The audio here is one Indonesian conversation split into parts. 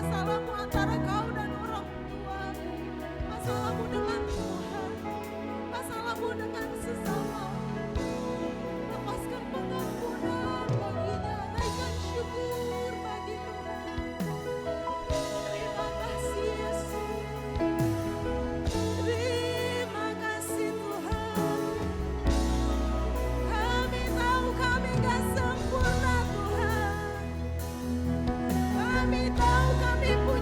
masalahmu antara kau dan orang tua, masalahmu dengan Tuhan, masalahmu dengan sesama. Lepaskan pengampunan baginya, naikkan syukur bagi Tuhan. Terima kasih Yesus, terima kasih Tuhan. Kami tahu kami gak sempurna Tuhan, kami tahu kami punya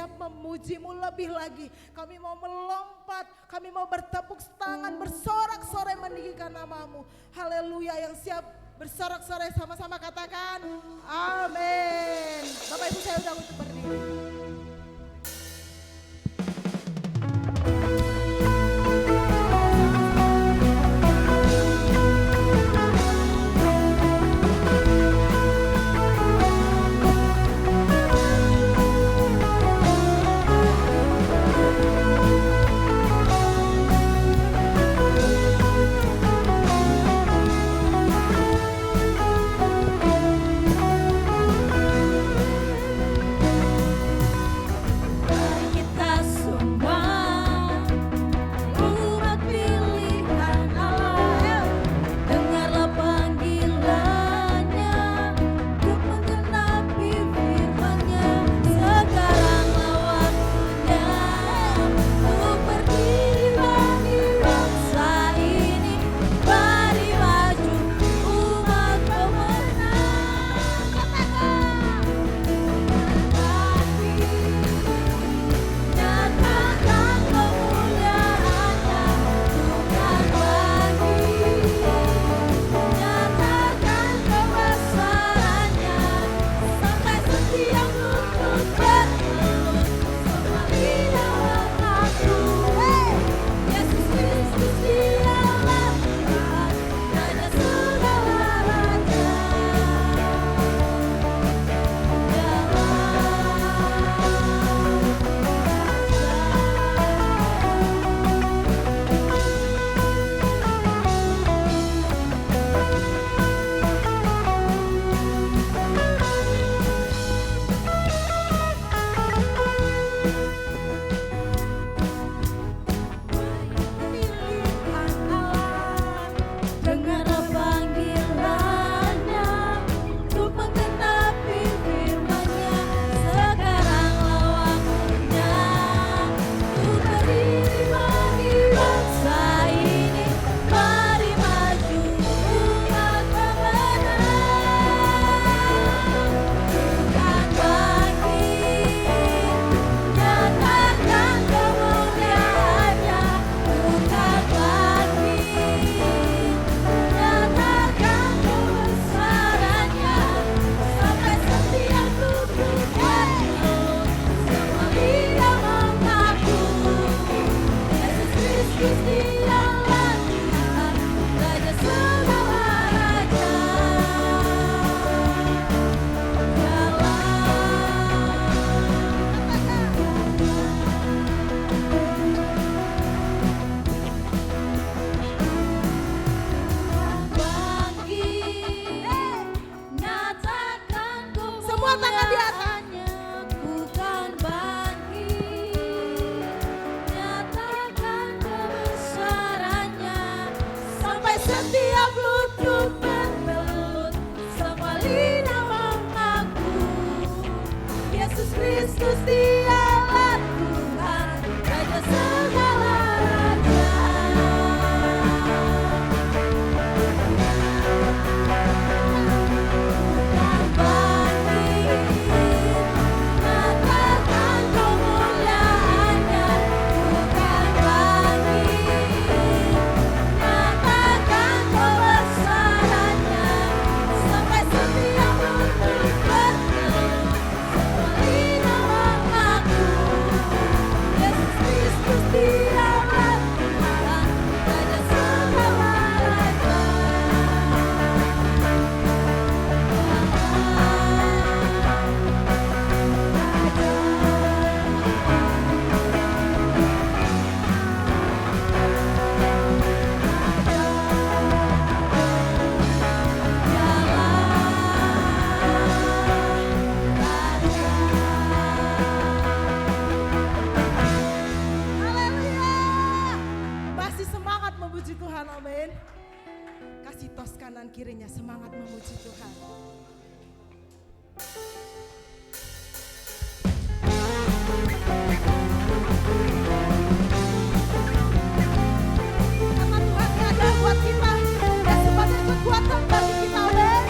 siap memuji-Mu lebih lagi. Kami mau melompat, kami mau bertepuk tangan, bersorak-sorai meninggikan nama-Mu. Haleluya, yang siap bersorak-sorai sama-sama katakan amin. Bapak Ibu saya undang untuk berdiri. kirinya semangat memuji Tuhan. Karena Tuhan ada buat kita, dan sebagai kekuatan bagi kita. Amin.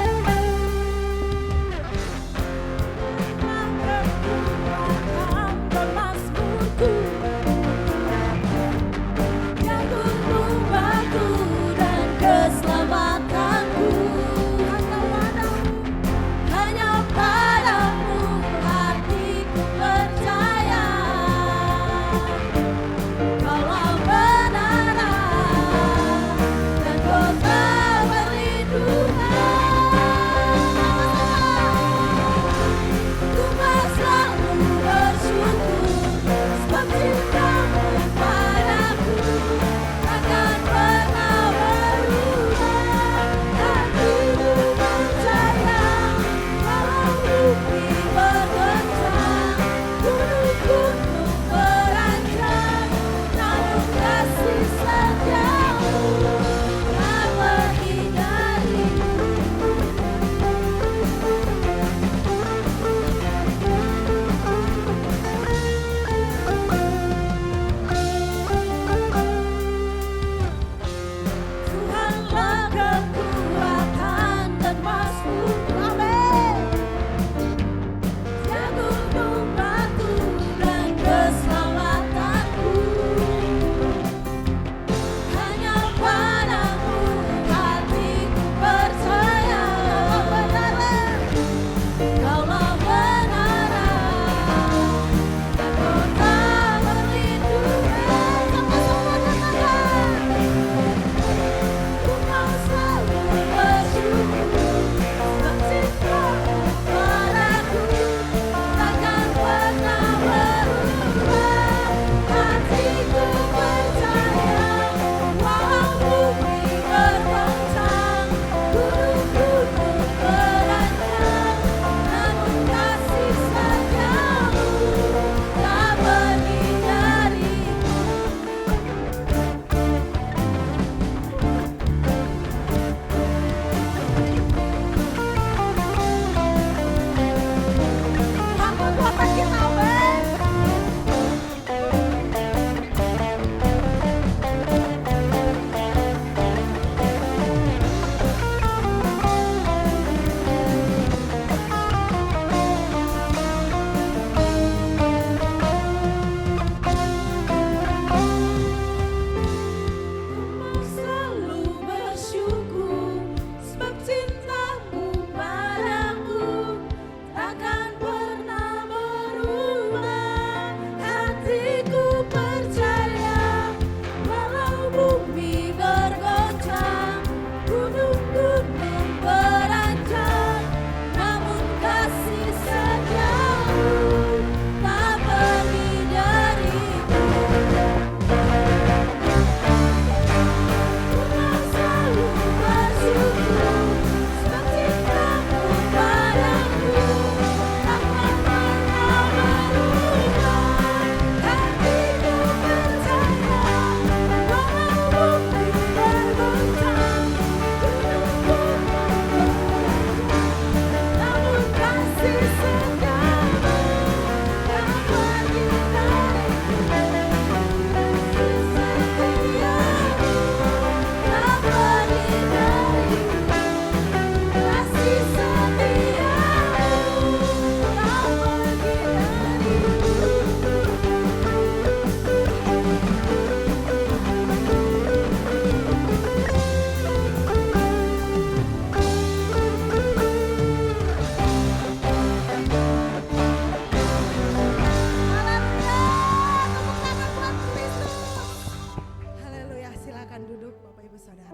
Silakan duduk Bapak Ibu Saudara.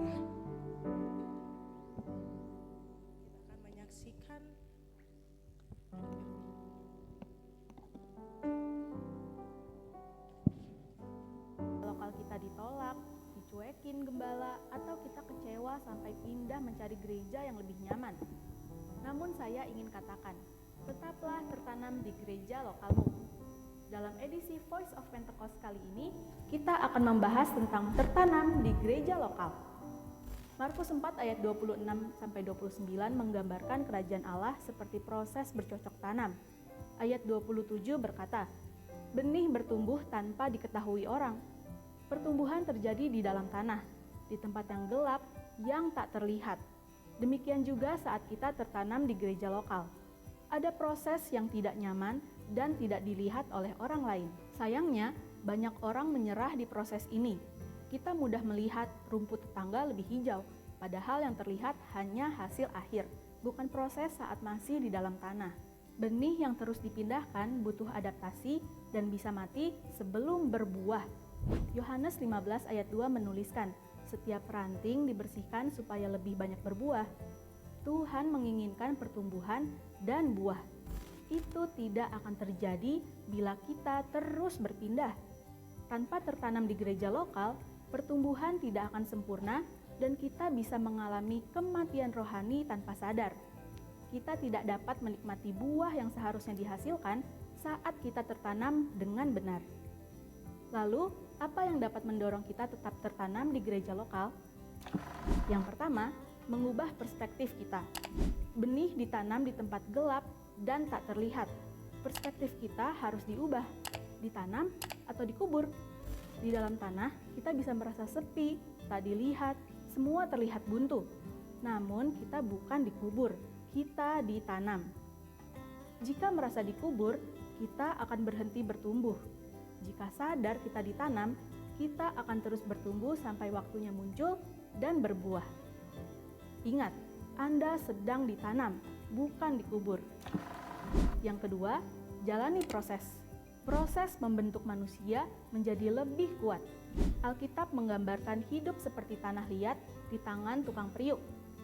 Kita akan menyaksikan lokal kita ditolak, dicuekin gembala, atau kita kecewa sampai pindah mencari gereja yang lebih nyaman. Namun saya ingin katakan, tetaplah tertanam di gereja lokalmu. Dalam edisi Voice of Pentecost kali ini, kita akan membahas tentang tertanam di gereja lokal. Markus 4 ayat 26-29 menggambarkan kerajaan Allah seperti proses bercocok tanam. Ayat 27 berkata, benih bertumbuh tanpa diketahui orang. Pertumbuhan terjadi di dalam tanah, di tempat yang gelap, yang tak terlihat. Demikian juga saat kita tertanam di gereja lokal. Ada proses yang tidak nyaman dan tidak dilihat oleh orang lain. Sayangnya, banyak orang menyerah di proses ini. Kita mudah melihat rumput tetangga lebih hijau, padahal yang terlihat hanya hasil akhir, bukan proses saat masih di dalam tanah. Benih yang terus dipindahkan butuh adaptasi dan bisa mati sebelum berbuah. Yohanes 15 ayat 2 menuliskan, setiap ranting dibersihkan supaya lebih banyak berbuah. Tuhan menginginkan pertumbuhan dan buah. Itu tidak akan terjadi bila kita terus berpindah. Tanpa tertanam di gereja lokal, pertumbuhan tidak akan sempurna dan kita bisa mengalami kematian rohani tanpa sadar. Kita tidak dapat menikmati buah yang seharusnya dihasilkan saat kita tertanam dengan benar. Lalu, apa yang dapat mendorong kita tetap tertanam di gereja lokal? Yang pertama, mengubah perspektif kita. Benih ditanam di tempat gelap dan tak terlihat. Perspektif kita harus diubah, ditanam atau dikubur. Di dalam tanah, kita bisa merasa sepi, tak dilihat, semua terlihat buntu. Namun, kita bukan dikubur, kita ditanam. Jika merasa dikubur, kita akan berhenti bertumbuh. Jika sadar kita ditanam, kita akan terus bertumbuh sampai waktunya muncul dan berbuah. Ingat, Anda sedang ditanam, bukan dikubur. Yang kedua, jalani proses. Proses membentuk manusia menjadi lebih kuat. Alkitab menggambarkan hidup seperti tanah liat di tangan tukang periuk.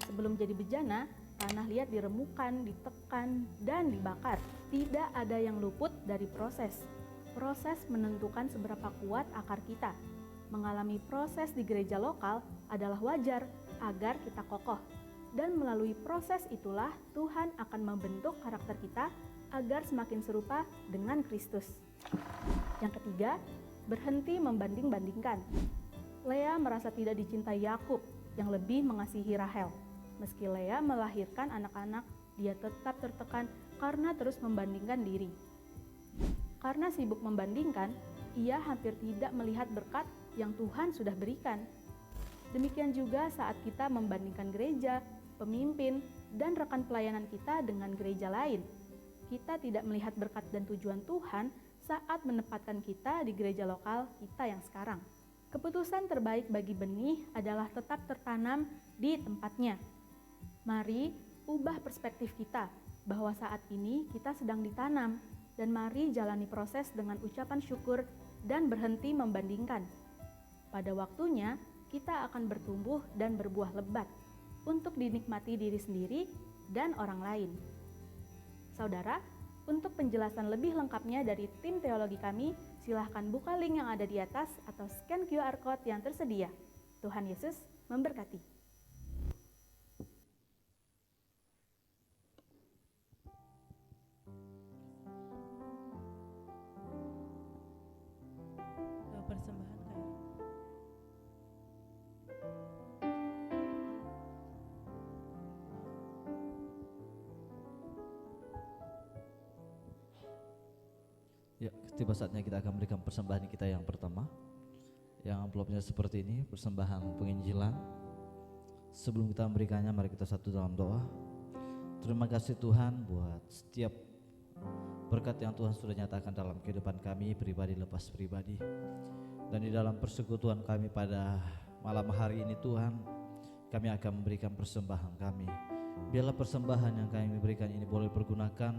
Sebelum jadi bejana, tanah liat diremukan, ditekan, dan dibakar. Tidak ada yang luput dari proses. Proses menentukan seberapa kuat akar kita. Mengalami proses di gereja lokal adalah wajar agar kita kokoh. Dan melalui proses itulah Tuhan akan membentuk karakter kita agar semakin serupa dengan Kristus. Yang ketiga, berhenti membanding-bandingkan. Lea merasa tidak dicintai Yakub yang lebih mengasihi Rahel. Meski Lea melahirkan anak-anak, dia tetap tertekan karena terus membandingkan diri. Karena sibuk membandingkan, ia hampir tidak melihat berkat yang Tuhan sudah berikan. Demikian juga saat kita membandingkan gereja, pemimpin, dan rekan pelayanan kita dengan gereja lain. Kita tidak melihat berkat dan tujuan Tuhan saat menempatkan kita di gereja lokal kita yang sekarang. Keputusan terbaik bagi benih adalah tetap tertanam di tempatnya. Mari ubah perspektif kita bahwa saat ini kita sedang ditanam, dan mari jalani proses dengan ucapan syukur dan berhenti membandingkan. Pada waktunya, kita akan bertumbuh dan berbuah lebat untuk dinikmati diri sendiri dan orang lain. Saudara, untuk penjelasan lebih lengkapnya dari tim teologi kami, silahkan buka link yang ada di atas atau scan QR Code yang tersedia. Tuhan Yesus memberkati. Ya, tiba saatnya kita akan memberikan persembahan kita yang pertama. Yang amplopnya seperti ini, persembahan penginjilan. Sebelum kita memberikannya, mari kita satu dalam doa. Terima kasih Tuhan buat setiap berkat yang Tuhan sudah nyatakan dalam kehidupan kami, pribadi lepas pribadi. Dan di dalam persekutuan kami pada malam hari ini Tuhan, kami akan memberikan persembahan kami. Biarlah persembahan yang kami berikan ini boleh pergunakan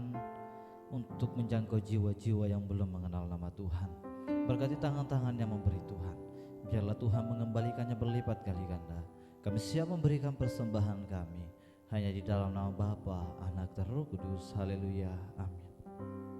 untuk menjangkau jiwa-jiwa yang belum mengenal nama Tuhan. Berkati tangan-tangan yang memberi Tuhan. Biarlah Tuhan mengembalikannya berlipat kali ganda. Kami siap memberikan persembahan kami hanya di dalam nama Bapa, Anak, dan Roh Kudus. Haleluya. Amin. Bapa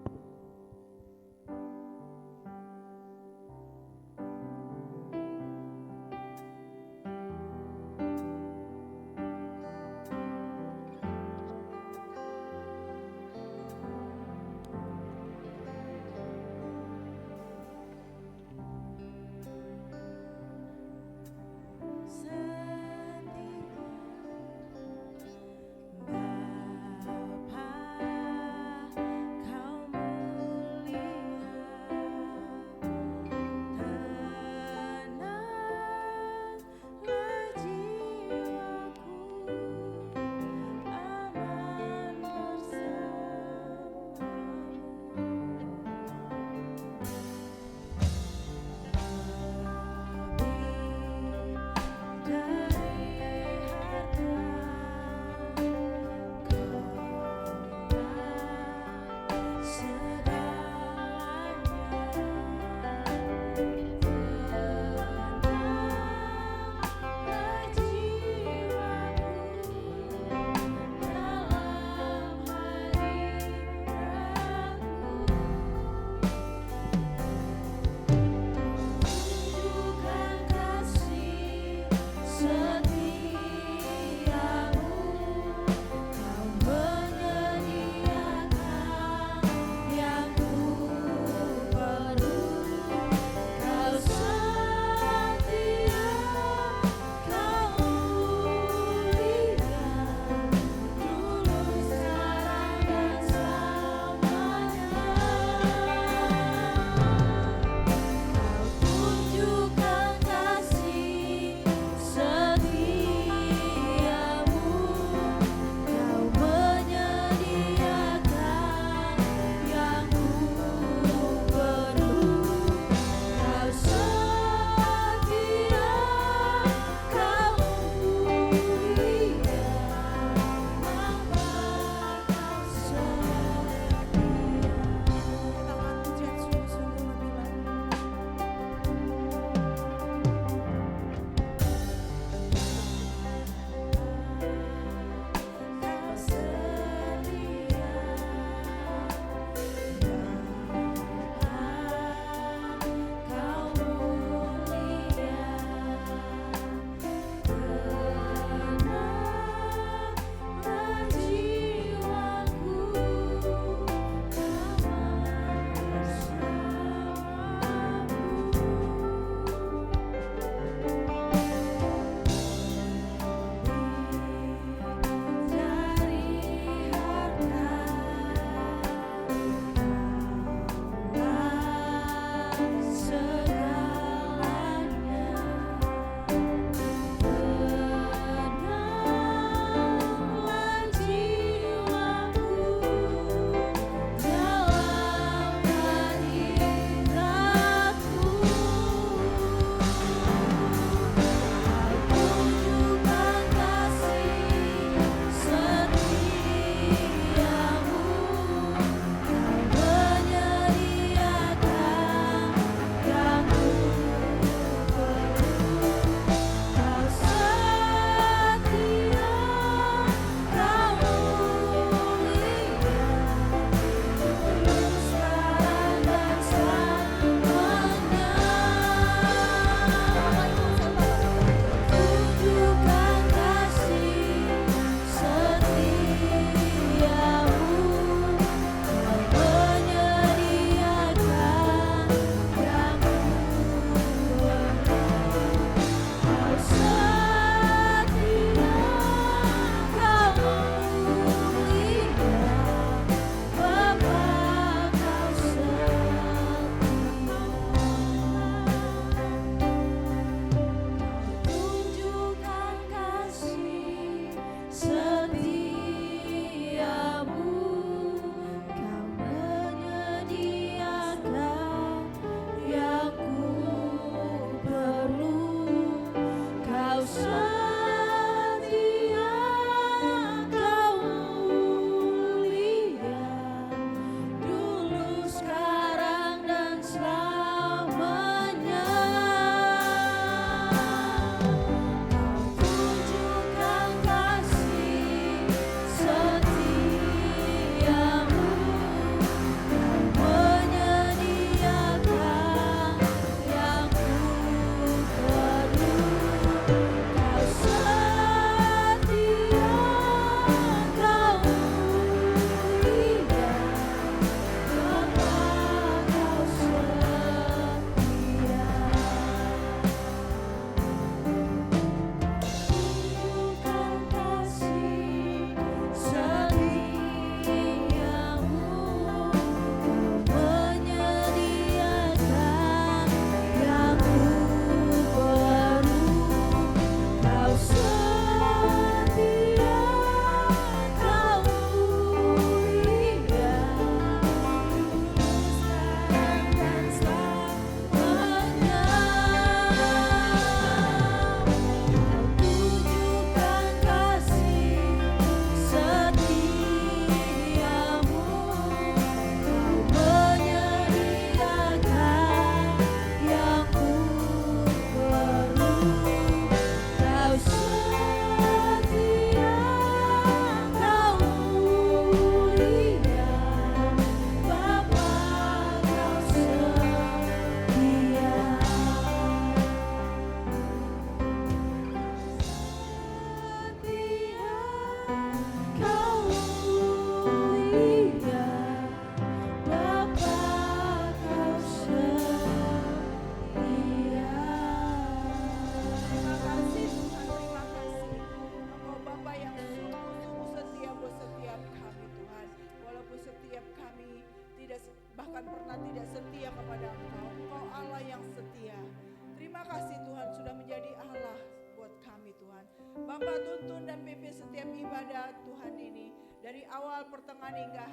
Bapak tuntun dan pimpin setiap ibadah Tuhan ini dari awal pertengahan hingga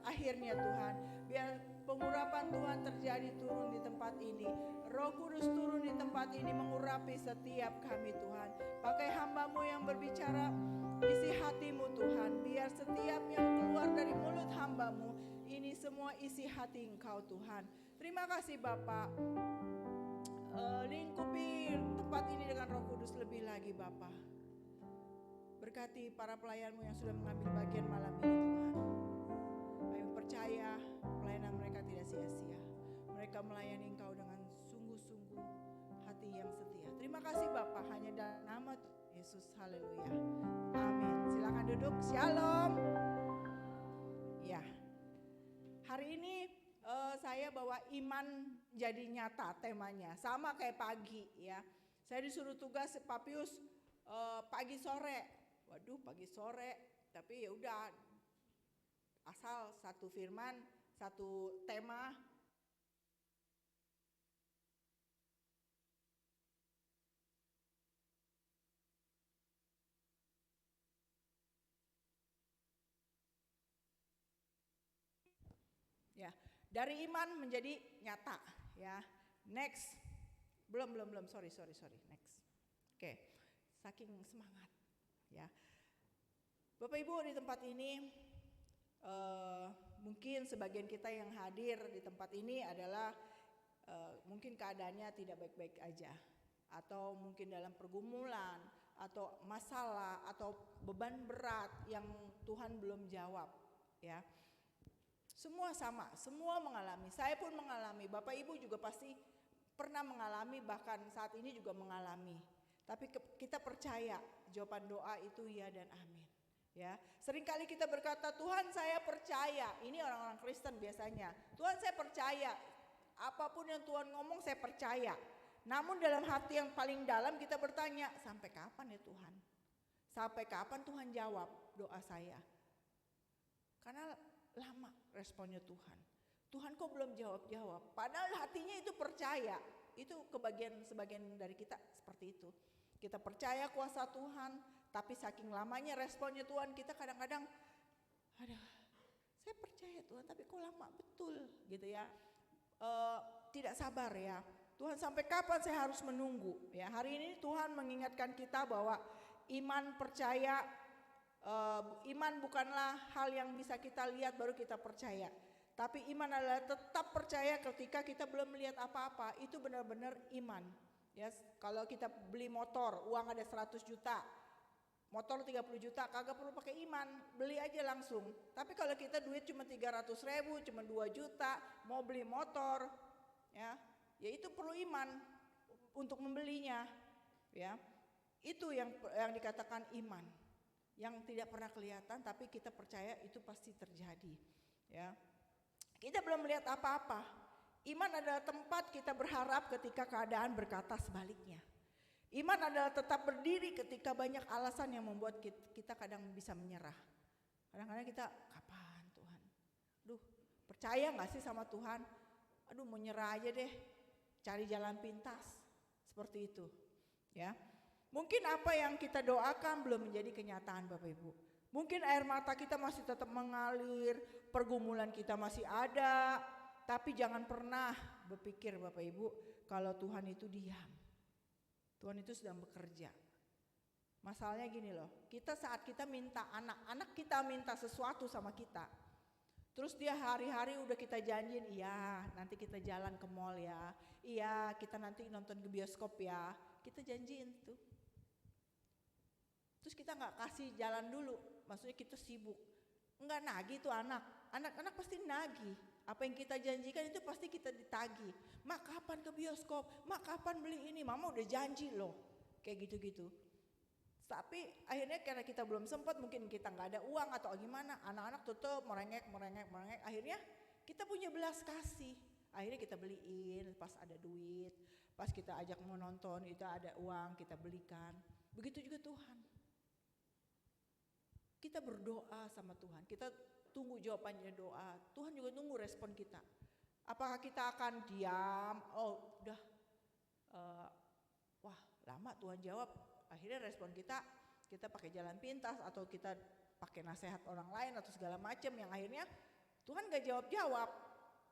akhirnya Tuhan. Biar pengurapan Tuhan terjadi turun di tempat ini. Roh Kudus turun di tempat ini mengurapi setiap kami Tuhan. Pakai hamba-Mu yang berbicara, isi hati-Mu Tuhan. Biar setiap yang keluar dari mulut hamba-Mu ini semua isi hati Engkau Tuhan. Terima kasih Bapak. Lingkupi tempat ini dengan Roh Kudus lebih lagi Bapa. Berkati para pelayan-Mu yang sudah mengambil bagian malam ini Tuhan. Kami percaya pelayanan mereka tidak sia-sia. Mereka melayani Engkau dengan sungguh-sungguh hati yang setia. Terima kasih Bapa, hanya dalam nama Yesus. Haleluya. Amin. Silakan duduk. Shalom. Ya. Hari ini saya bawa iman jadi nyata temanya, sama kayak pagi ya. Saya disuruh tugas Papius pagi sore. Waduh, pagi sore, tapi ya udah asal satu firman, satu tema. Ya, dari iman menjadi nyata ya. Next. Belum, sorry. Next. Oke. Saking semangat ya. Bapak Ibu di tempat ini mungkin sebagian kita yang hadir di tempat ini adalah mungkin keadaannya tidak baik-baik aja, atau mungkin dalam pergumulan atau masalah atau beban berat yang Tuhan belum jawab ya. Semua sama, semua mengalami. Saya pun mengalami, Bapak Ibu juga pasti pernah mengalami, bahkan saat ini juga mengalami. Tapi kita percaya jawaban doa itu ya dan amin. Ya, seringkali kita berkata, Tuhan saya percaya. Ini orang-orang Kristen biasanya. Tuhan saya percaya. Apapun yang Tuhan ngomong saya percaya. Namun dalam hati yang paling dalam kita bertanya, sampai kapan ya Tuhan? Sampai kapan Tuhan jawab doa saya? Karena lama responnya Tuhan. Tuhan kok belum jawab-jawab? Padahal hatinya itu percaya. Itu sebagian dari kita seperti itu. Kita percaya kuasa Tuhan, tapi saking lamanya responnya Tuhan, kita kadang-kadang, saya percaya Tuhan, tapi kok lama betul gitu ya. Tidak sabar ya. Tuhan sampai kapan saya harus menunggu? Ya, hari ini Tuhan mengingatkan kita bahwa iman percaya, iman bukanlah hal yang bisa kita lihat baru kita percaya. Tapi iman adalah tetap percaya ketika kita belum melihat apa-apa. Itu benar-benar iman. Ya, kalau kita beli motor, uang ada 100 juta, motor 30 juta, kagak perlu pakai iman, beli aja langsung. Tapi kalau kita duit cuma 300.000, cuma 2 juta, mau beli motor, ya itu perlu iman untuk membelinya. Ya, itu yang dikatakan iman, yang tidak pernah kelihatan, tapi kita percaya itu pasti terjadi. Ya, kita belum melihat apa-apa. Iman adalah tempat kita berharap ketika keadaan berkata sebaliknya. Iman adalah tetap berdiri ketika banyak alasan yang membuat kita kadang bisa menyerah. Kadang-kadang kita, kapan Tuhan? Aduh, percaya gak sih sama Tuhan? Aduh, mau nyerah aja deh, cari jalan pintas. Seperti itu. Ya, mungkin apa yang kita doakan belum menjadi kenyataan Bapak Ibu. Mungkin air mata kita masih tetap mengalir, pergumulan kita masih ada. Tapi jangan pernah berpikir Bapak Ibu kalau Tuhan itu diam. Tuhan itu sedang bekerja. Masalahnya gini loh, kita saat kita minta anak kita minta sesuatu sama kita. Terus dia hari-hari udah kita janjiin, iya nanti kita jalan ke mall ya. Iya kita nanti nonton ke bioskop ya. Kita janjiin tuh. Terus kita gak kasih jalan dulu, maksudnya kita sibuk. Enggak nagih tuh anak-anak pasti nagih. Apa yang kita janjikan itu pasti kita ditagih. Mak kapan ke bioskop? Mak kapan beli ini? Mama udah janji loh. Kayak gitu-gitu. Tapi akhirnya karena kita belum sempat, mungkin kita gak ada uang atau gimana. Anak-anak tetap merengek. Akhirnya kita punya belas kasih. Akhirnya kita beliin pas ada duit. Pas kita ajak mau nonton itu ada uang kita belikan. Begitu juga Tuhan. Kita berdoa sama Tuhan. Kita tunggu jawabannya doa. Tuhan juga tunggu respon kita. Apakah kita akan diam? Oh udah, wah lama Tuhan jawab. akhirnya respon kita pakai jalan pintas atau kita pakai nasihat orang lain atau segala macam yang akhirnya Tuhan gak jawab-jawab.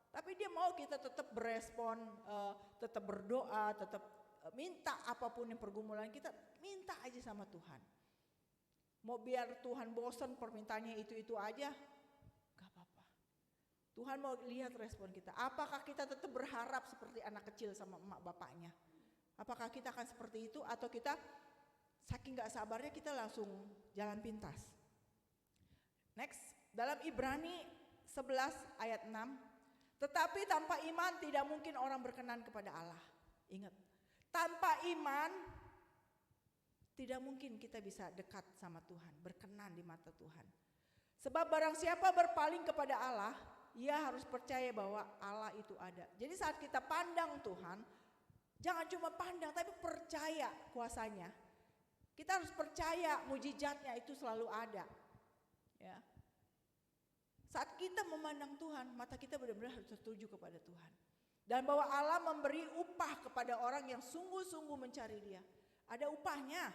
Tapi dia mau kita tetap berespon, tetap berdoa, tetap minta apapun yang pergumulan kita, minta aja sama Tuhan. Mau biar Tuhan bosan permintaannya itu aja, gak apa-apa. Tuhan mau lihat respon kita. Apakah kita tetap berharap seperti anak kecil sama emak bapaknya? Apakah kita akan seperti itu atau kita saking gak sabarnya kita langsung jalan pintas? Next, dalam Ibrani 11 ayat 6, tetapi tanpa iman tidak mungkin orang berkenan kepada Allah. Ingat, tanpa iman tidak mungkin kita bisa dekat sama Tuhan, berkenan di mata Tuhan. Sebab barang siapa berpaling kepada Allah, ia harus percaya bahwa Allah itu ada. Jadi saat kita pandang Tuhan, jangan cuma pandang tapi percaya kuasanya. Kita harus percaya mujizatnya itu selalu ada. Ya. Saat kita memandang Tuhan, mata kita benar-benar harus tertuju kepada Tuhan. Dan bahwa Allah memberi upah kepada orang yang sungguh-sungguh mencari Dia. Ada upahnya.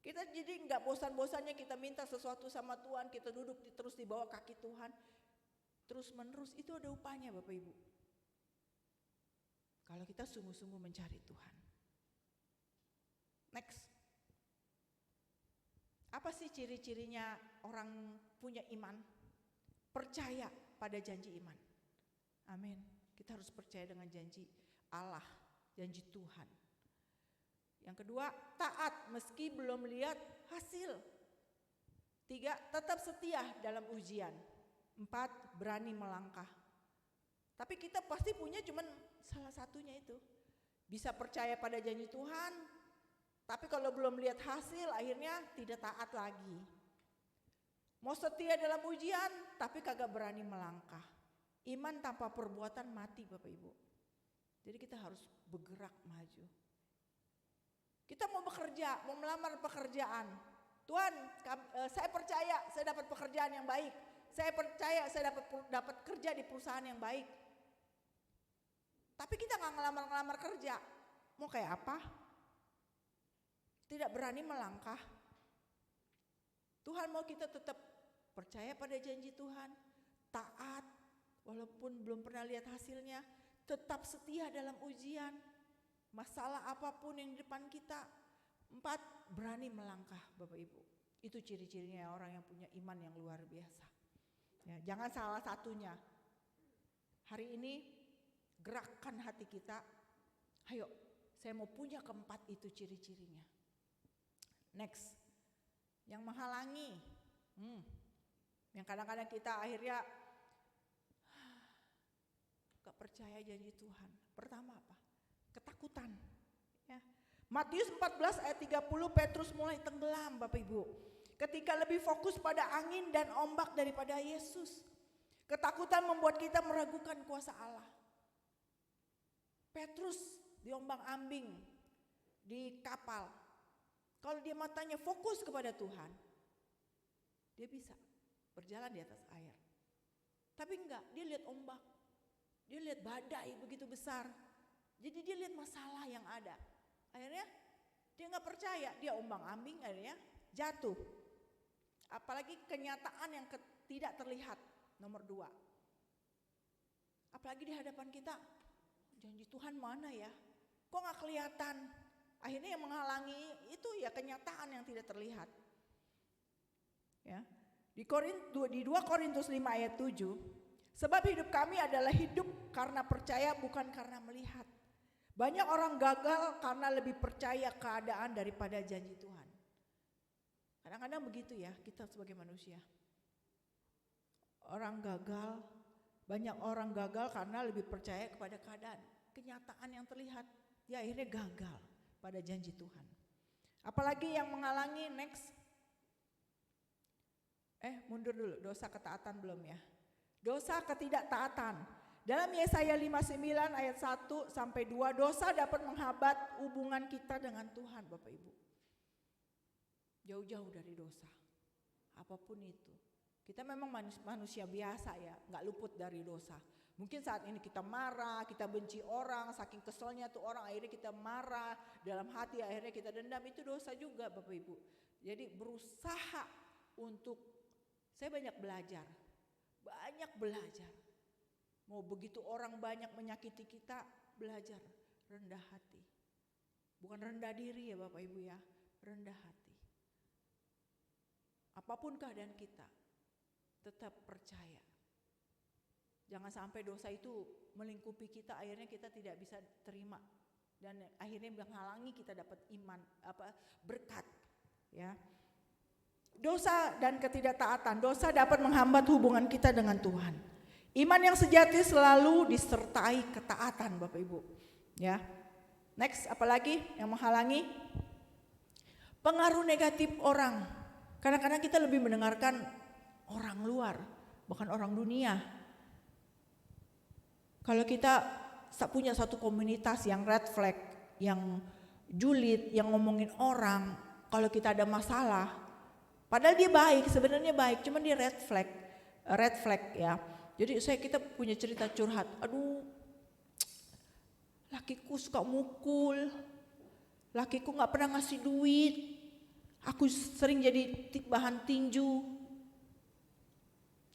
Kita jadi nggak bosan-bosannya kita minta sesuatu sama Tuhan, kita duduk terus di bawah kaki Tuhan. Terus menerus itu ada upahnya Bapak Ibu. Kalau kita sungguh-sungguh mencari Tuhan. Next. Apa sih ciri-cirinya orang punya iman? Percaya pada janji iman. Amin. Kita harus percaya dengan janji Allah, janji Tuhan. Yang kedua, taat meski belum lihat hasil. 3, tetap setia dalam ujian. 4, berani melangkah. Tapi kita pasti punya cuman salah satunya itu. Bisa percaya pada janji Tuhan, tapi kalau belum lihat hasil akhirnya tidak taat lagi. Mau setia dalam ujian tapi kagak berani melangkah. Iman tanpa perbuatan mati Bapak Ibu. Jadi kita harus bergerak maju. Kita mau bekerja, mau melamar pekerjaan. Tuhan, saya percaya saya dapat pekerjaan yang baik. Saya percaya saya dapat kerja di perusahaan yang baik. Tapi kita nggak ngelamar kerja. Mau kayak apa? Tidak berani melangkah. Tuhan mau kita tetap percaya pada janji Tuhan, taat walaupun belum pernah lihat hasilnya, tetap setia dalam ujian, masalah apapun yang di depan kita. 4, berani melangkah Bapak Ibu. Itu ciri-cirinya orang yang punya iman yang luar biasa. Ya, jangan salah satunya. Hari ini gerakkan hati kita. Ayo, saya mau punya 4 itu ciri-cirinya. Next, yang menghalangi, yang kadang-kadang kita akhirnya gak percaya janji Tuhan. Pertama apa? Ketakutan. Ya. Matius 14 ayat 30, Petrus mulai tenggelam Bapak Ibu. Ketika lebih fokus pada angin dan ombak daripada Yesus. Ketakutan membuat kita meragukan kuasa Allah. Petrus diombang-ambing di kapal. Kalau dia matanya fokus kepada Tuhan, dia bisa berjalan di atas air. Tapi enggak, dia lihat ombak. Dia lihat badai begitu besar. Jadi dia lihat masalah yang ada. Akhirnya dia enggak percaya, dia ombang-ambing akhirnya jatuh. Apalagi kenyataan yang tidak terlihat, nomor 2. Apalagi di hadapan kita, janji Tuhan mana ya? Kok enggak kelihatan? Akhirnya yang menghalangi itu ya kenyataan yang tidak terlihat. Ya. Di 2 Korintus 5 ayat 7, sebab hidup kami adalah hidup karena percaya bukan karena melihat. Banyak orang gagal karena lebih percaya keadaan daripada janji Tuhan. Kadang-kadang begitu ya kita sebagai manusia. Banyak orang gagal karena lebih percaya kepada keadaan. Kenyataan yang terlihat, ya akhirnya gagal pada janji Tuhan. Apalagi yang menghalangi, next. Mundur dulu, dosa ketaatan belum ya. Dosa ketidaktaatan. Dalam Yesaya 59 ayat 1 sampai 2, dosa dapat menghambat hubungan kita dengan Tuhan Bapak Ibu. Jauh-jauh dari dosa. Apapun itu. Kita memang manusia biasa ya, gak luput dari dosa. Mungkin saat ini kita marah, kita benci orang, saking keselnya tuh orang akhirnya kita marah, dalam hati akhirnya kita dendam, itu dosa juga Bapak Ibu. Jadi berusaha untuk, saya banyak belajar. Mau begitu orang banyak menyakiti kita, belajar rendah hati. Bukan rendah diri ya Bapak Ibu ya, rendah hati. Apapun keadaan kita, tetap percaya. Jangan sampai dosa itu melingkupi kita, akhirnya kita tidak bisa terima dan akhirnya menghalangi kita dapat iman, berkat, ya. Dosa dan ketidaktaatan, dosa dapat menghambat hubungan kita dengan Tuhan. Iman yang sejati selalu disertai ketaatan, Bapak Ibu, ya. Next, apalagi yang menghalangi? Pengaruh negatif orang. Kadang-kadang kita lebih mendengarkan orang luar, bukan orang dunia. Kalau kita punya satu komunitas yang red flag, yang julid, yang ngomongin orang, kalau kita ada masalah, padahal dia baik, sebenarnya baik, cuman dia red flag ya. Jadi kita punya cerita curhat, aduh, lakiku suka mukul, lakiku nggak pernah ngasih duit, aku sering jadi bahan tinju.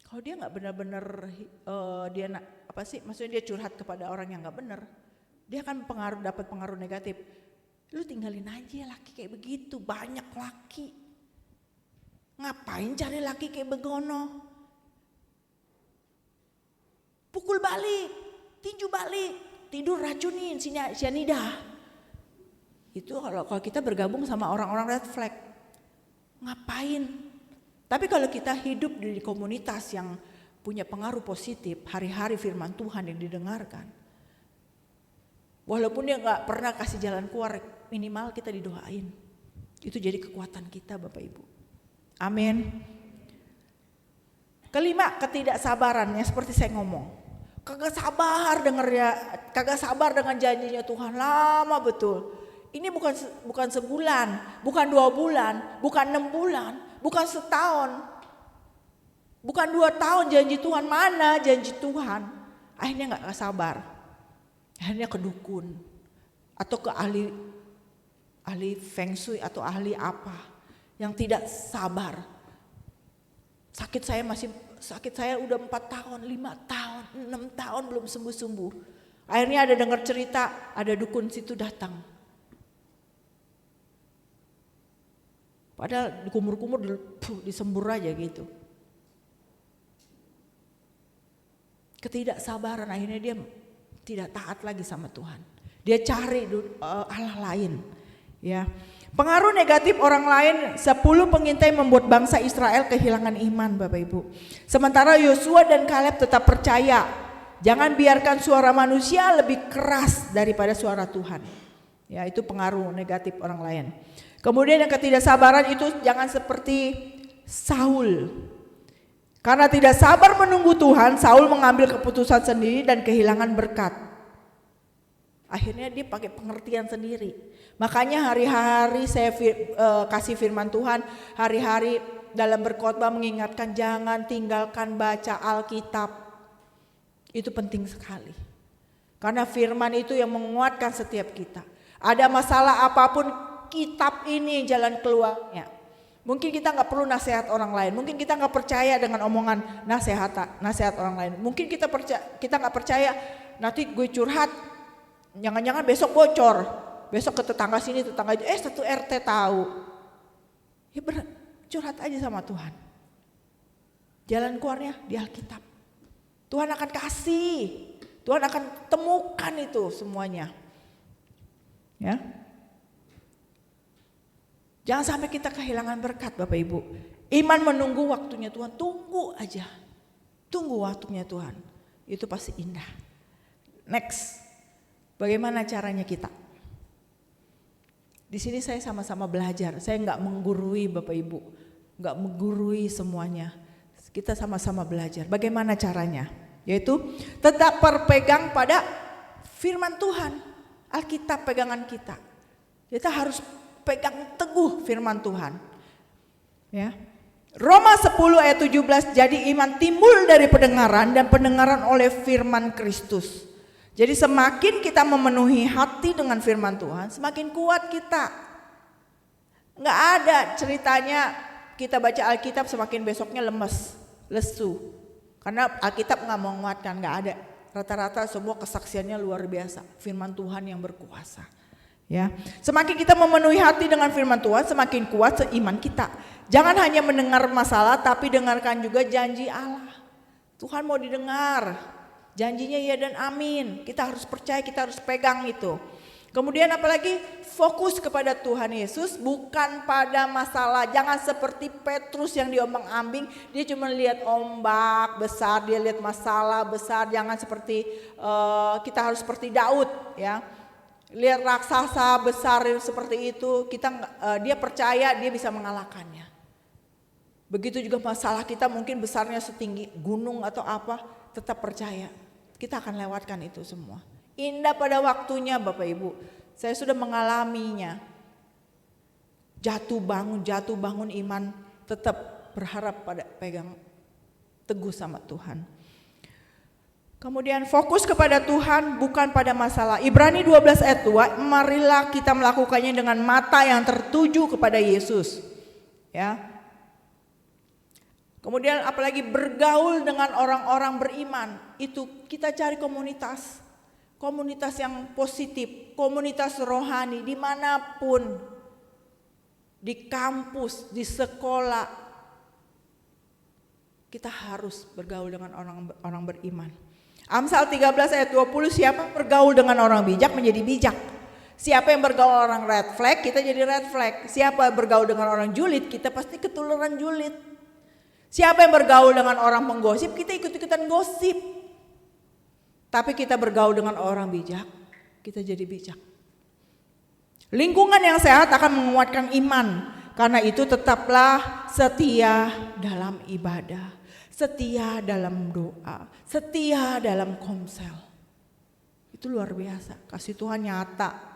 Kalau dia nggak benar-benar maksudnya dia curhat kepada orang yang nggak benar, dia akan dapat pengaruh negatif. Lu tinggalin aja laki kayak begitu, banyak laki. Ngapain cari laki kayak begono? Pukul balik, tinju balik, tidur racunin sianida. Itu kalau kita bergabung sama orang-orang red flag, ngapain? Tapi kalau kita hidup di komunitas yang punya pengaruh positif, hari-hari firman Tuhan yang didengarkan, walaupun dia gak pernah kasih jalan keluar, minimal kita didoain. Itu jadi kekuatan kita Bapak Ibu. Amin. Kelima, ketidaksabaran yang seperti saya ngomong. Kagak sabar dengan janjinya Tuhan, lama betul. Ini bukan sebulan, bukan 2 bulan, bukan 6 bulan, bukan setahun, bukan 2 tahun janji Tuhan. Mana janji Tuhan? Akhirnya gak sabar, akhirnya ke dukun atau ke ahli feng shui atau ahli apa yang tidak sabar. Sakit saya udah 4 tahun, 5 tahun, 6 tahun belum sembuh-sembuh. Akhirnya ada dengar cerita, ada dukun situ datang. Padahal dikumur-kumur disembur aja gitu. Ketidaksabaran akhirnya dia tidak taat lagi sama Tuhan. Dia cari Allah lain, ya. Pengaruh negatif orang lain, 10 pengintai membuat bangsa Israel kehilangan iman Bapak Ibu. Sementara Yosua dan Kaleb tetap percaya. Jangan biarkan suara manusia lebih keras daripada suara Tuhan. Ya, itu pengaruh negatif orang lain. Kemudian yang ketidaksabaran itu jangan seperti Saul. Karena tidak sabar menunggu Tuhan, Saul mengambil keputusan sendiri dan kehilangan berkat. Akhirnya dia pakai pengertian sendiri. Makanya hari-hari saya kasih firman Tuhan, hari-hari dalam berkhotbah mengingatkan jangan tinggalkan baca Alkitab. Itu penting sekali. Karena firman itu yang menguatkan setiap kita. Ada masalah apapun, kitab ini jalan keluarnya. Mungkin kita nggak perlu nasihat orang lain, mungkin kita nggak percaya dengan omongan nasihat orang lain. Mungkin kita nggak percaya nanti gue curhat, jangan-jangan besok bocor, besok ke tetangga sini tetangga itu, satu RT tahu. Ya curhat aja sama Tuhan. Jalan keluarnya di Alkitab. Tuhan akan kasih, Tuhan akan temukan itu semuanya. Ya. Jangan sampai kita kehilangan berkat Bapak Ibu. Iman menunggu waktunya Tuhan, tunggu aja. Tunggu waktunya Tuhan. Itu pasti indah. Next. Bagaimana caranya kita? Di sini saya sama-sama belajar. Saya enggak menggurui Bapak Ibu. Enggak menggurui semuanya. Kita sama-sama belajar. Bagaimana caranya? Yaitu tetap berpegang pada firman Tuhan. Alkitab pegangan kita. Kita harus pegang teguh firman Tuhan. Ya. Roma 10 ayat 17, jadi iman timbul dari pendengaran dan pendengaran oleh firman Kristus. Jadi semakin kita memenuhi hati dengan firman Tuhan, semakin kuat kita. Nggak ada ceritanya kita baca Alkitab semakin besoknya lemes, lesu. Karena Alkitab nggak mau menguatkan, nggak ada. Rata-rata semua kesaksiannya luar biasa, firman Tuhan yang berkuasa. Ya, semakin kita memenuhi hati dengan firman Tuhan, semakin kuat seiman kita. Jangan hanya mendengar masalah, tapi dengarkan juga janji Allah. Tuhan mau didengar, janjinya ya dan amin. Kita harus percaya, kita harus pegang itu. Kemudian apalagi fokus kepada Tuhan Yesus, bukan pada masalah. Jangan seperti Petrus yang diombang-ambing, dia cuma lihat ombak besar, dia lihat masalah besar. Jangan seperti kita harus seperti Daud, ya. Lihat raksasa besar seperti itu, dia percaya dia bisa mengalahkannya. Begitu juga masalah kita mungkin besarnya setinggi gunung atau apa, tetap percaya. Kita akan lewatkan itu semua. Indah pada waktunya Bapak Ibu. Saya sudah mengalaminya. Jatuh bangun iman, tetap berharap pada pegang teguh sama Tuhan. Kemudian fokus kepada Tuhan bukan pada masalah. Ibrani 12 ayat 2, marilah kita melakukannya dengan mata yang tertuju kepada Yesus. Ya. Kemudian apalagi bergaul dengan orang-orang beriman. Itu kita cari komunitas. Komunitas yang positif, komunitas rohani dimanapun. Di kampus, di sekolah. Kita harus bergaul dengan orang beriman. Amsal 13 ayat 20, siapa bergaul dengan orang bijak menjadi bijak. Siapa yang bergaul orang red flag, kita jadi red flag. Siapa yang bergaul dengan orang julid, kita pasti ketularan julid. Siapa yang bergaul dengan orang penggosip, kita ikut-ikutan gosip. Tapi kita bergaul dengan orang bijak, kita jadi bijak. Lingkungan yang sehat akan menguatkan iman. Karena itu tetaplah setia dalam ibadah, setia dalam doa, setia dalam komsel. Itu luar biasa, kasih Tuhan nyata.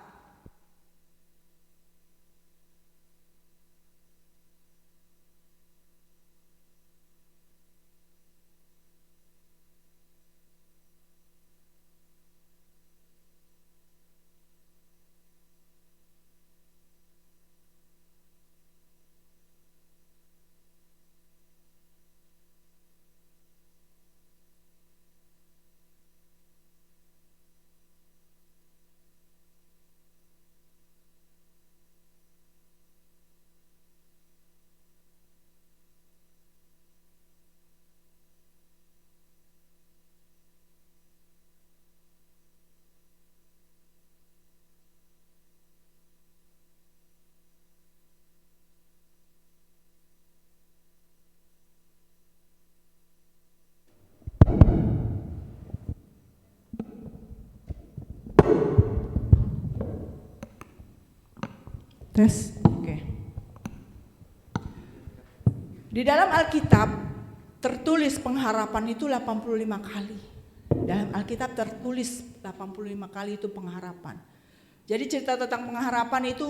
Tes, oke. Di dalam Alkitab tertulis pengharapan itu 85 kali. Dalam Alkitab tertulis 85 kali itu pengharapan. Jadi cerita tentang pengharapan itu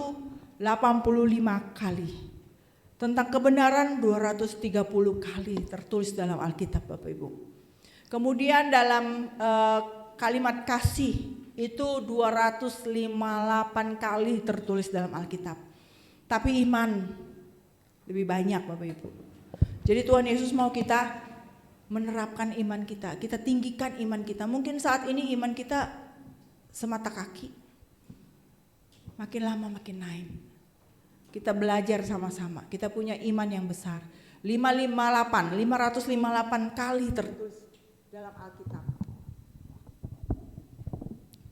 85 kali. Tentang kebenaran 230 kali tertulis dalam Alkitab Bapak Ibu. Kemudian dalam kalimat kasih itu 258 kali tertulis dalam Alkitab. Tapi iman lebih banyak Bapak Ibu. Jadi Tuhan Yesus mau kita menerapkan iman kita. Kita tinggikan iman kita. Mungkin saat ini iman kita semata kaki. Makin lama makin naik. Kita belajar sama-sama. Kita punya iman yang besar. 558 kali tertulis dalam Alkitab.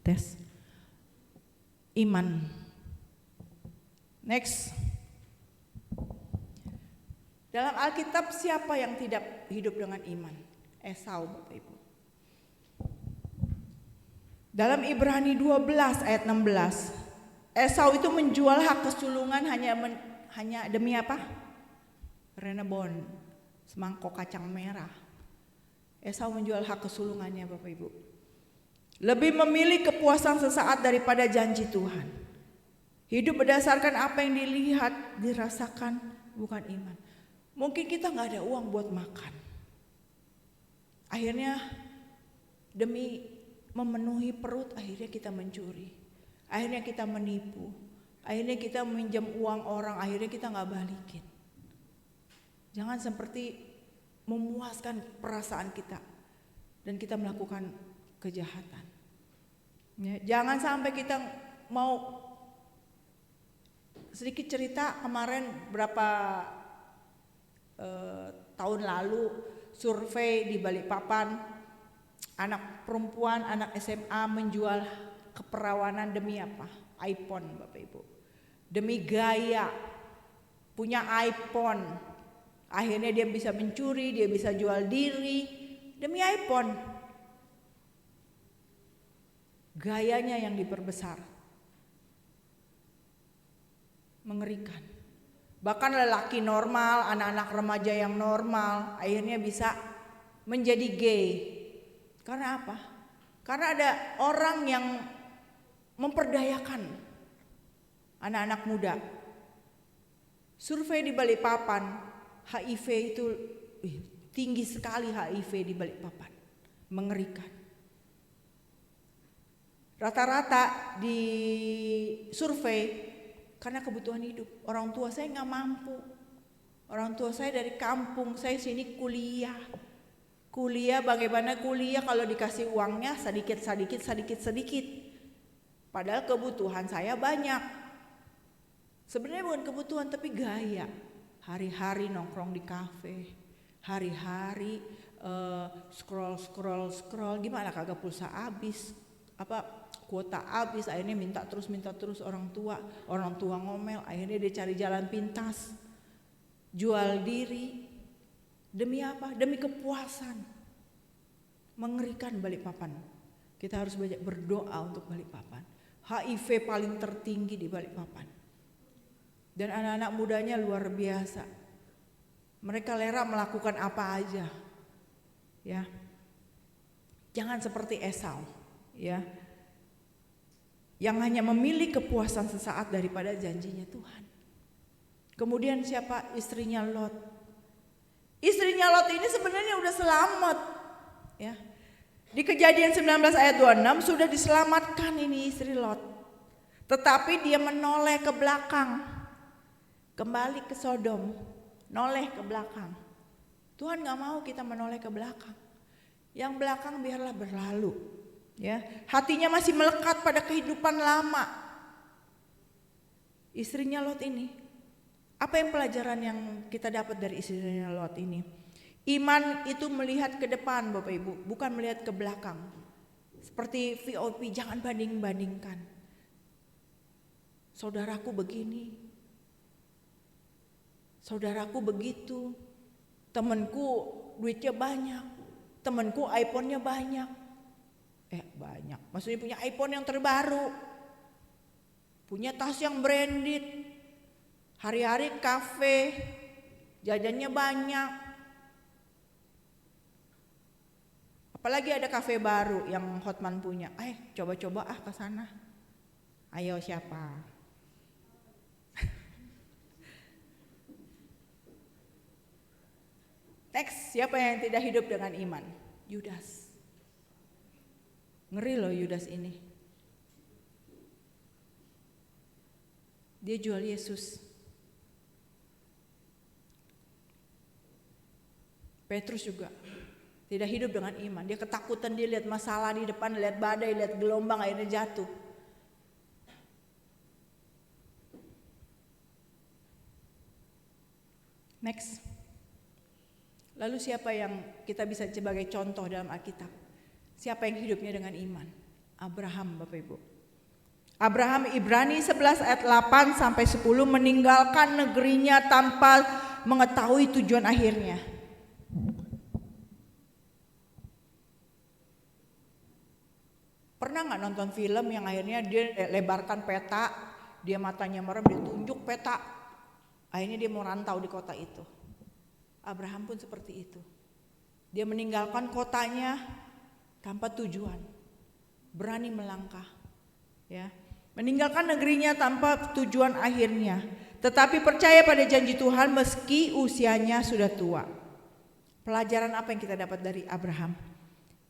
Tes. Iman. Next. Dalam Alkitab siapa yang tidak hidup dengan iman? Esau Bapak Ibu. Dalam Ibrani 12 ayat 16. Esau itu menjual hak kesulungan hanya demi apa? Renebon, semangkok kacang merah. Esau menjual hak kesulungannya Bapak Ibu. Lebih memilih kepuasan sesaat daripada janji Tuhan. Hidup berdasarkan apa yang dilihat, dirasakan, bukan iman. Mungkin kita nggak ada uang buat makan. Akhirnya demi memenuhi perut, akhirnya kita mencuri. Akhirnya kita menipu. Akhirnya kita minjam uang orang, akhirnya kita nggak balikin. Jangan seperti memuaskan perasaan kita dan kita melakukan kejahatan. Ya, jangan sampai kita mau sedikit cerita kemarin berapa tahun lalu survei di Balikpapan, anak perempuan, anak SMA menjual keperawanan demi apa? iPhone, Bapak Ibu. Demi gaya, punya iPhone. Akhirnya dia bisa mencuri, dia bisa jual diri demi iPhone. Gayanya yang diperbesar. Mengerikan. Bahkan lelaki normal, anak-anak remaja yang normal akhirnya bisa menjadi gay. Karena apa? Karena ada orang yang memperdayakan anak-anak muda. Survei di Balikpapan, HIV itu tinggi sekali, HIV di Balikpapan. Mengerikan. Rata-rata di survei karena kebutuhan hidup. Orang tua saya nggak mampu. Orang tua saya dari kampung, saya sini kuliah. Kuliah bagaimana kuliah kalau dikasih uangnya sedikit. Padahal kebutuhan saya banyak. Sebenarnya bukan kebutuhan tapi gaya. Hari-hari nongkrong di kafe. Hari-hari scroll. Gimana kagak pulsa habis. Kuota habis, akhirnya minta terus orang tua ngomel, akhirnya dia cari jalan pintas, jual diri, demi apa? Demi kepuasan. Mengerikan Balikpapan. Kita harus banyak berdoa untuk Balikpapan. HIV paling tertinggi di Balikpapan. Dan anak-anak mudanya luar biasa. Mereka rela melakukan apa aja. Ya. Jangan seperti Esau, ya. Yang hanya memilih kepuasan sesaat daripada janjinya Tuhan. Kemudian siapa? Istrinya Lot. Istrinya Lot ini sebenarnya udah selamat, ya. Di Kejadian 19 ayat 26 sudah diselamatkan ini istri Lot. Tetapi dia menoleh ke belakang. Kembali ke Sodom, noleh ke belakang. Tuhan gak mau kita menoleh ke belakang. Yang belakang biarlah berlalu. Ya, hatinya masih melekat pada kehidupan lama. Istrinya Lot ini, apa yang pelajaran yang kita dapat dari istrinya Lot ini? Iman itu melihat ke depan, Bapak Ibu, bukan melihat ke belakang. Seperti VOP, jangan banding-bandingkan. Saudaraku begini, saudaraku begitu, temanku duitnya banyak, temanku iPhone-nya banyak. Banyak, maksudnya punya iPhone yang terbaru, punya tas yang branded, hari-hari kafe, jajannya banyak. Apalagi ada kafe baru yang Hotman punya, coba-coba ke sana. Ayo siapa? Next, siapa yang tidak hidup dengan iman? Yudas. Ngeri loh Yudas ini. Dia jual Yesus. Petrus juga tidak hidup dengan iman. Dia ketakutan, dia lihat masalah di depan, lihat badai, lihat gelombang, akhirnya jatuh. Next. Lalu siapa yang kita bisa sebagai contoh dalam Alkitab? Siapa yang hidupnya dengan iman? Abraham, Bapak Ibu. Abraham, Ibrani 11 ayat 8 sampai 10, meninggalkan negerinya tanpa mengetahui tujuan akhirnya. Pernah nggak nonton film yang akhirnya dia lebarkan peta, dia matanya merem, dia tunjuk peta, akhirnya dia mau rantau di kota itu. Abraham pun seperti itu. Dia meninggalkan kotanya tanpa tujuan, berani melangkah, ya, meninggalkan negerinya tanpa tujuan akhirnya. tetapi percaya pada janji Tuhan meski usianya sudah tua. Pelajaran apa yang kita dapat dari Abraham?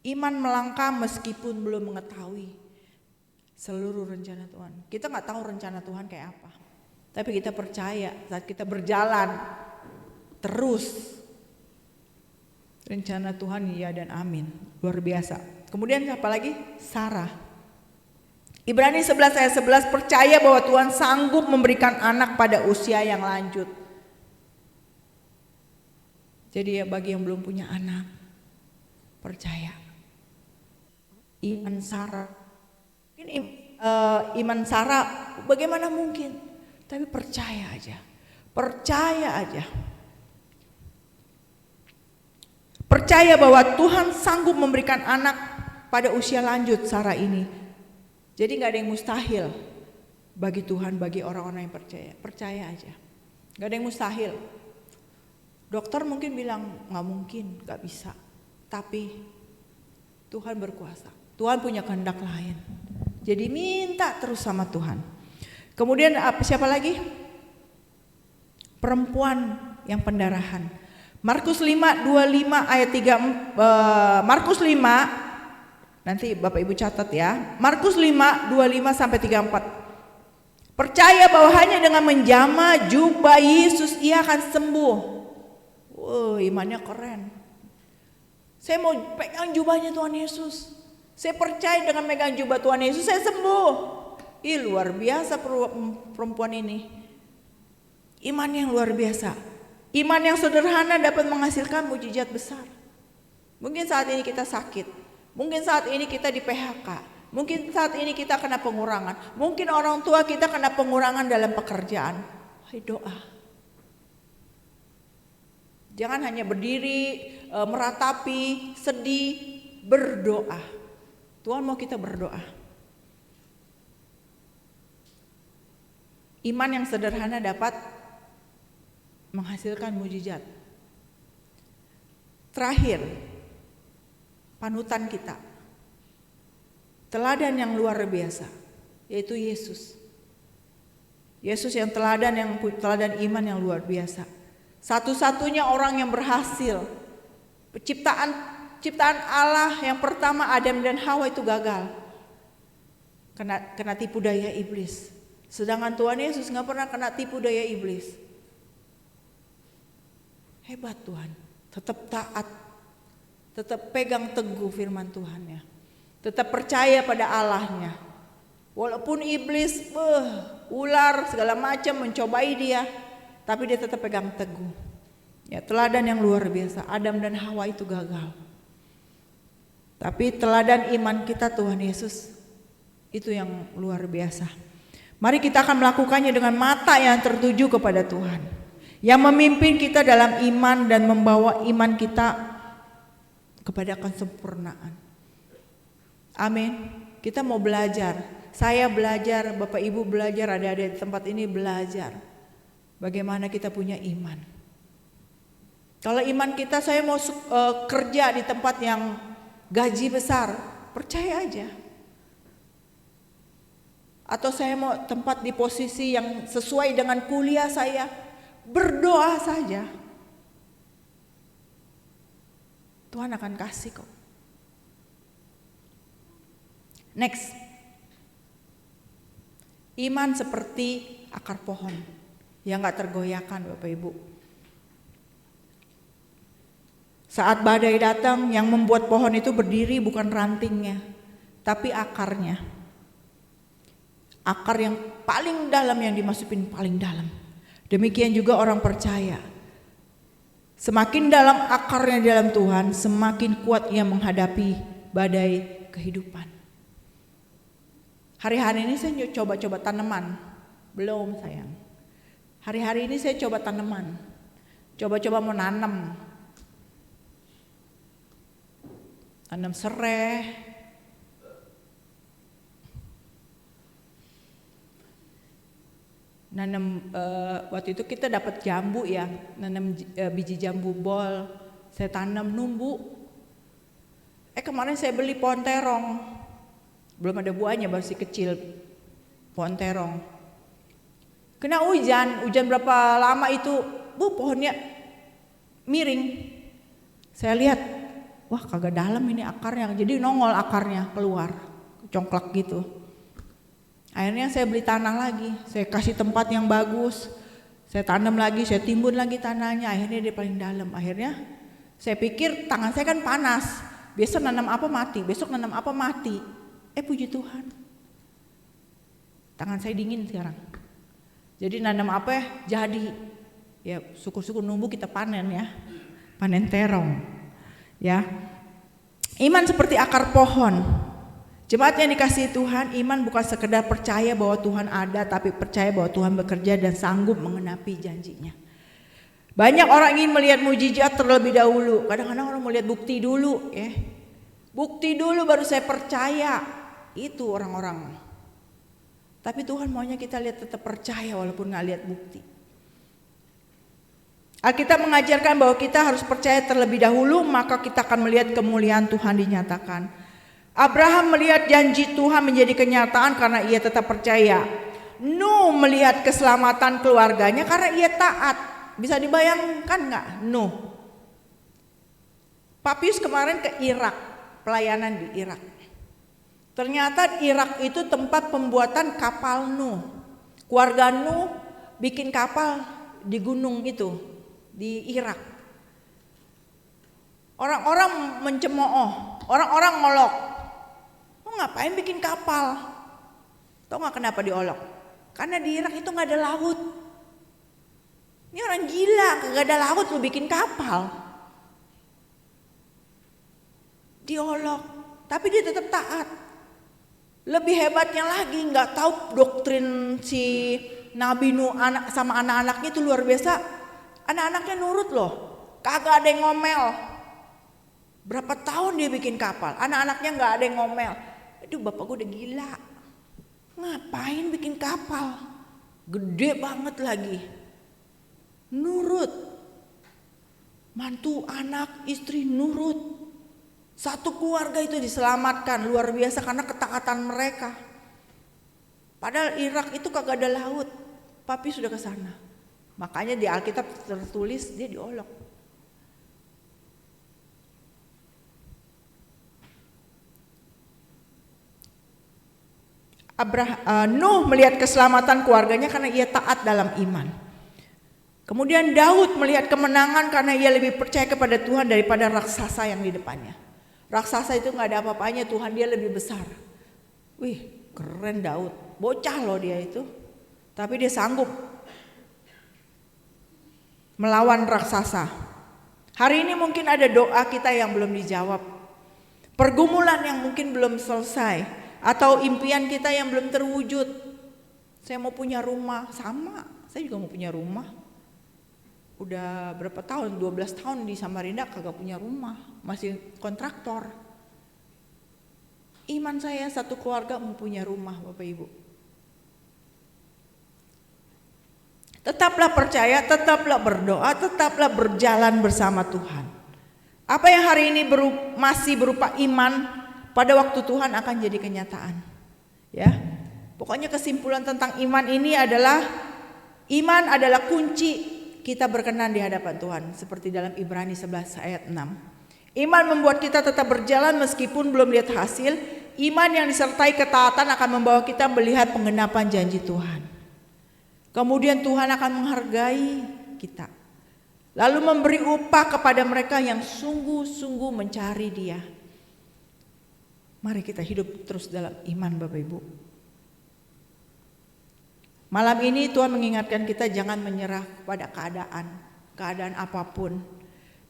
Iman melangkah meskipun belum mengetahui seluruh rencana Tuhan. Kita nggak tahu rencana Tuhan kayak apa, tapi kita percaya saat kita berjalan terus, rencana Tuhan ya dan amin, luar biasa. Kemudian apa lagi? Sarah. Ibrani 11 ayat 11, percaya bahwa Tuhan sanggup memberikan anak pada usia yang lanjut. Jadi ya bagi yang belum punya anak, percaya. Iman Sarah. Mungkin iman Sarah bagaimana mungkin? Tapi percaya aja. Percaya aja. Percaya bahwa Tuhan sanggup memberikan anak pada usia lanjut Sarah ini. Jadi gak ada yang mustahil bagi Tuhan, bagi orang-orang yang percaya. Percaya aja. Gak ada yang mustahil. Dokter mungkin bilang gak mungkin, gak bisa. Tapi Tuhan berkuasa. Tuhan punya kehendak lain. Jadi minta terus sama Tuhan. Kemudian siapa lagi? Perempuan yang pendarahan. Markus 5:25 ayat 3, Markus 5, nanti Bapak Ibu catat ya. Markus 5:25 sampai 34. Percaya bahwa hanya dengan menjamah jubah Yesus ia akan sembuh. Imannya keren. Saya mau pegang jubahnya Tuhan Yesus. Saya percaya dengan megang jubah Tuhan Yesus saya sembuh. Luar biasa perempuan ini. Iman yang luar biasa. Iman yang sederhana dapat menghasilkan mukjizat besar. Mungkin saat ini kita sakit. Mungkin saat ini kita di PHK. Mungkin saat ini kita kena pengurangan. Mungkin orang tua kita kena pengurangan dalam pekerjaan. Hai, doa. Jangan hanya berdiri, meratapi, sedih, berdoa. Tuhan mau kita berdoa. Iman yang sederhana dapat menghasilkan mukjizat. Terakhir, panutan kita. Teladan yang luar biasa, yaitu Yesus. Yesus yang teladan iman yang luar biasa. Satu-satunya orang yang berhasil. Ciptaan Allah yang pertama Adam dan Hawa itu gagal. Kena tipu daya iblis. Sedangkan Tuhan Yesus gak pernah kena tipu daya iblis. Hebat Tuhan. Tetap taat. Tetap pegang teguh firman Tuhannya. Tetap percaya pada Allahnya. Walaupun iblis, ular segala macam mencobai dia, tapi dia tetap pegang teguh. Ya, teladan yang luar biasa. Adam dan Hawa itu gagal. Tapi teladan iman kita Tuhan Yesus itu yang luar biasa. Mari kita akan melakukannya dengan mata yang tertuju kepada Tuhan. Yang memimpin kita dalam iman dan membawa iman kita kepada kesempurnaan. Amin. Kita mau belajar. Saya belajar, Bapak Ibu belajar, adik-adik di tempat ini belajar. Bagaimana kita punya iman. Kalau iman kita, saya mau kerja di tempat yang gaji besar, percaya aja. Atau saya mau tempat di posisi yang sesuai dengan kuliah saya, berdoa saja. Tuhan akan kasih kok. Next. Iman seperti akar pohon yang gak tergoyahkan Bapak Ibu. Saat badai datang, yang membuat pohon itu berdiri bukan rantingnya, tapi akarnya. Akar yang paling dalam yang dimasukin paling dalam. Demikian juga orang percaya. Semakin dalam akarnya dalam Tuhan, semakin kuat ia menghadapi badai kehidupan. Hari-hari ini saya coba-coba tanaman. Belum sayang. Hari-hari ini saya coba tanaman. Coba-coba mau nanam. Tanam serai, nanam waktu itu kita dapat jambu ya, nanam biji jambu bol, saya tanam numbu. Kemarin saya beli pohon terong, belum ada buahnya masih kecil, pohon terong. Kena hujan berapa lama itu, pohonnya miring. Saya lihat, wah kagak dalam ini akarnya, jadi nongol akarnya keluar, congklak gitu. Akhirnya saya beli tanah lagi, saya kasih tempat yang bagus, saya tanam lagi, saya timbun lagi tanahnya, akhirnya dia paling dalam. Akhirnya saya pikir tangan saya kan panas, besok nanam apa mati, besok nanam apa mati. Puji Tuhan, tangan saya dingin sekarang. Jadi nanam apa jadi, ya syukur-syukur nunggu kita panen ya, panen terong ya. Iman seperti akar pohon. Jemaat yang dikasihi Tuhan, iman bukan sekedar percaya bahwa Tuhan ada, tapi percaya bahwa Tuhan bekerja dan sanggup mengenapi janjinya. Banyak orang ingin melihat mujizat terlebih dahulu. Kadang-kadang orang mau lihat bukti dulu ya. Bukti dulu baru saya percaya. Itu orang-orang. Tapi Tuhan maunya kita lihat tetap percaya walaupun gak lihat bukti. Alkitab mengajarkan bahwa kita harus percaya terlebih dahulu, maka kita akan melihat kemuliaan Tuhan dinyatakan. Abraham melihat janji Tuhan menjadi kenyataan karena ia tetap percaya. Nuh melihat keselamatan keluarganya karena ia taat. Bisa dibayangkan gak Nuh? Papius kemarin ke Irak, pelayanan di Irak. Ternyata Irak itu tempat pembuatan kapal Nuh. Keluarga Nuh bikin kapal di gunung itu, di Irak. Orang-orang mencemooh, orang-orang ngolok. Lo ngapain bikin kapal? Tahu gak kenapa diolok? Karena di Irak itu gak ada laut. Ini orang gila, gak ada laut lo bikin kapal. Diolok, tapi dia tetap taat. Lebih hebatnya lagi, nggak tahu doktrin si Nabi Nuh sama anak-anaknya itu luar biasa. Anak-anaknya nurut loh, kagak ada yang ngomel. Berapa tahun dia bikin kapal, anak-anaknya nggak ada yang ngomel. Aduh bapak gue udah gila, ngapain bikin kapal? Gede banget lagi. Nurut, mantu, anak, istri nurut. Satu keluarga itu diselamatkan luar biasa karena ketaatan mereka. Padahal Irak itu kagak ada laut. Papi sudah ke sana. Makanya di Alkitab tertulis dia diolok. Nuh melihat keselamatan keluarganya karena ia taat dalam iman. Kemudian Daud melihat kemenangan karena ia lebih percaya kepada Tuhan daripada raksasa yang di depannya. Raksasa itu gak ada apa-apanya, Tuhan dia lebih besar. Wih keren Daud, bocah loh dia itu. Tapi dia sanggup melawan raksasa. Hari ini mungkin ada doa kita yang belum dijawab. Pergumulan yang mungkin belum selesai. Atau impian kita yang belum terwujud. Saya mau punya rumah, sama. Saya juga mau punya rumah. Udah berapa tahun, 12 tahun di Samarinda kagak punya rumah, masih kontraktor. Iman saya satu keluarga mau punya rumah Bapak Ibu. Tetaplah percaya, tetaplah berdoa, tetaplah berjalan bersama Tuhan. Apa yang hari ini masih berupa iman, pada waktu Tuhan akan jadi kenyataan. Ya, pokoknya kesimpulan tentang iman ini adalah, iman adalah kunci kita berkenan di hadapan Tuhan, seperti dalam Ibrani 11 ayat 6. Iman membuat kita tetap berjalan meskipun belum lihat hasil. Iman yang disertai ketaatan akan membawa kita melihat penggenapan janji Tuhan. Kemudian Tuhan akan menghargai kita, lalu memberi upah kepada mereka yang sungguh-sungguh mencari Dia. Mari kita hidup terus dalam iman Bapak Ibu. Malam ini Tuhan mengingatkan kita jangan menyerah pada keadaan apapun.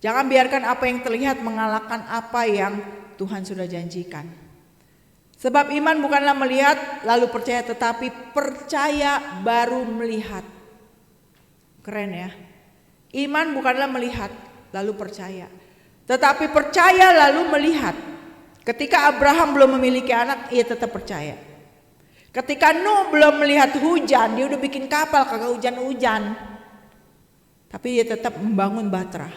Jangan biarkan apa yang terlihat mengalahkan apa yang Tuhan sudah janjikan. Sebab iman bukanlah melihat lalu percaya, tetapi percaya baru melihat. Keren ya. Iman bukanlah melihat lalu percaya, tetapi percaya lalu melihat. Ketika Abraham belum memiliki anak, ia tetap percaya. Ketika Nuh belum melihat hujan, dia udah bikin kapal kagak hujan-hujan. Tapi dia tetap membangun Batra.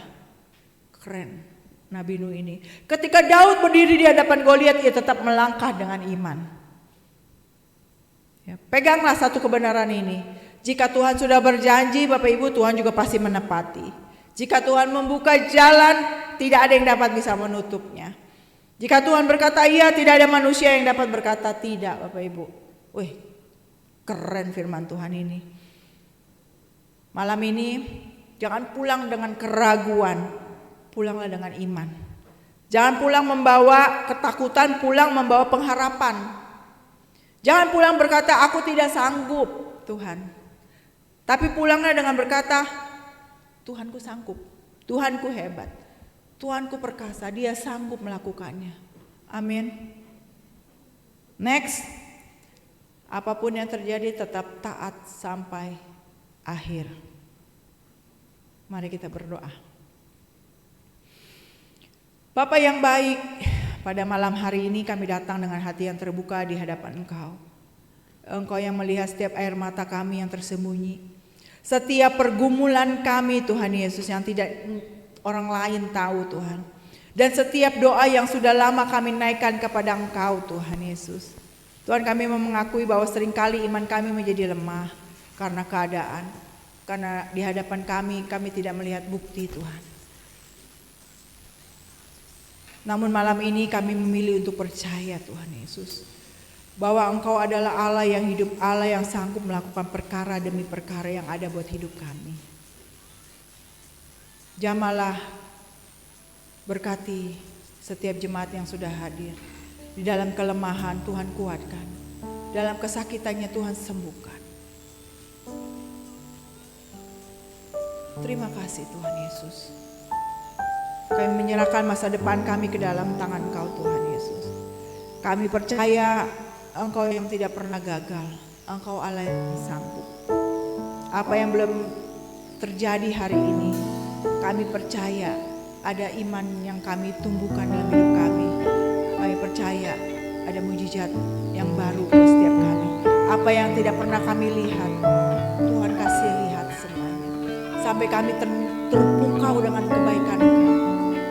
Keren Nabi Nuh ini. Ketika Daud berdiri di hadapan Goliat, ia tetap melangkah dengan iman. Ya, peganglah satu kebenaran ini. Jika Tuhan sudah berjanji, Bapak Ibu, Tuhan juga pasti menepati. Jika Tuhan membuka jalan, tidak ada yang dapat bisa menutupnya. Jika Tuhan berkata iya, tidak ada manusia yang dapat berkata tidak, Bapak Ibu. Wih, keren firman Tuhan ini. Malam ini jangan pulang dengan keraguan, pulanglah dengan iman. Jangan pulang membawa ketakutan, pulang membawa pengharapan. Jangan pulang berkata, aku tidak sanggup, Tuhan. Tapi pulanglah dengan berkata, Tuhanku sanggup, Tuhanku hebat, Tuhanku perkasa, Dia sanggup melakukannya. Amin. Next, apapun yang terjadi tetap taat sampai akhir. Mari kita berdoa. Bapa yang baik, pada malam hari ini kami datang dengan hati yang terbuka di hadapan Engkau. Engkau yang melihat setiap air mata kami yang tersembunyi. Setiap pergumulan kami Tuhan Yesus yang tidak orang lain tahu Tuhan. Dan setiap doa yang sudah lama kami naikkan kepada Engkau Tuhan Yesus. Tuhan, kami mengakui bahwa seringkali iman kami menjadi lemah karena keadaan. Karena di hadapan kami tidak melihat bukti Tuhan. Namun malam ini kami memilih untuk percaya Tuhan Yesus. Bahwa Engkau adalah Allah yang hidup, Allah yang sanggup melakukan perkara demi perkara yang ada buat hidup kami. Jamahlah, berkati setiap jemaat yang sudah hadir. Di dalam kelemahan Tuhan kuatkan, dalam kesakitannya Tuhan sembuhkan. Terima kasih Tuhan Yesus. Kami menyerahkan masa depan kami ke dalam tangan Engkau Tuhan Yesus. Kami percaya Engkau yang tidak pernah gagal, Engkau Allah yang sanggup. Apa yang belum terjadi hari ini, kami percaya ada iman yang kami tumbuhkan dalam hidup kami. Kami percaya ada mujizat yang baru buat setiap kami. Apa yang tidak pernah kami lihat, Tuhan kasih lihat semuanya. Sampai kami terpukau dengan kebaikan Engkau.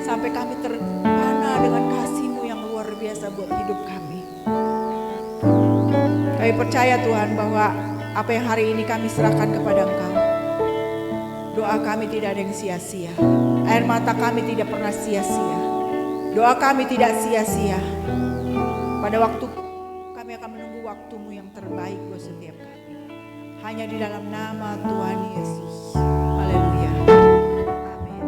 Sampai kami terpana dengan kasih-Mu yang luar biasa buat hidup kami. Kami percaya Tuhan bahwa apa yang hari ini kami serahkan kepada Engkau, doa kami tidak ada yang sia-sia. Air mata kami tidak pernah sia-sia. Doa kami tidak sia-sia. Pada waktu kami akan menunggu waktu-Mu yang terbaik buat setiap kami. Hanya di dalam nama Tuhan Yesus. Haleluya. Amin.